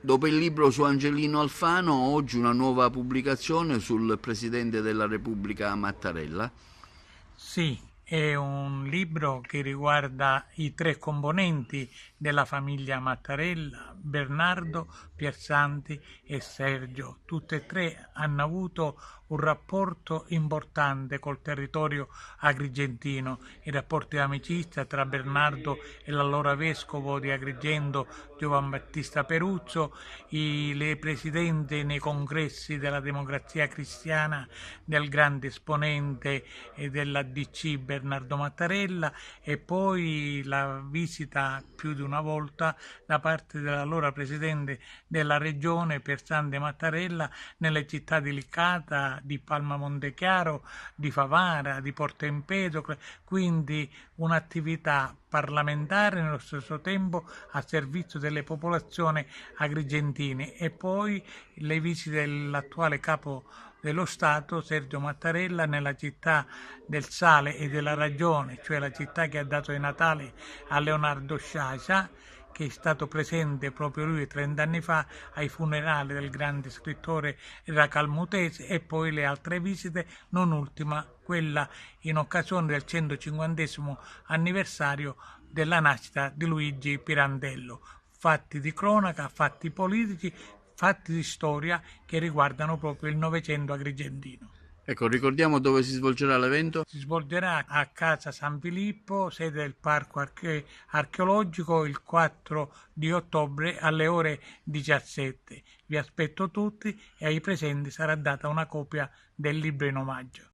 Dopo il libro su Angelino Alfano, oggi una nuova pubblicazione sul Presidente della Repubblica Mattarella. Sì, è un libro che riguarda i tre componenti della famiglia Mattarella: Bernardo, Piersanti e Sergio. Tutte e tre hanno avuto un rapporto importante col territorio agrigentino, i rapporti di amicizia tra Bernardo e l'allora vescovo di Agrigento Giovan Battista Peruzzo, le presidenze nei congressi della Democrazia Cristiana del grande esponente della DC Bernardo Mattarella, e poi la visita più di una volta da parte dell'allora presidente della regione Piersanti Mattarella nelle città di Licata, di Palma Montechiaro, di Favara, di Porto Empedocle, quindi un'attività parlamentare nello stesso tempo a servizio delle popolazioni agrigentine. E poi le visite dell'attuale capo dello Stato Sergio Mattarella nella città del sale e della ragione, cioè la città che ha dato i natali a Leonardo Sciascia, che è stato presente proprio lui 30 anni fa ai funerali del grande scrittore racalmutese, e poi le altre visite, non ultima quella in occasione del 150° anniversario della nascita di Luigi Pirandello. Fatti di cronaca, fatti politici, fatti di storia che riguardano proprio il Novecento agrigentino. Ecco, ricordiamo dove si svolgerà l'evento? Si svolgerà a Casa San Filippo, sede del Parco Archeologico, il 4 di ottobre alle ore 17. Vi aspetto tutti e ai presenti sarà data una copia del libro in omaggio.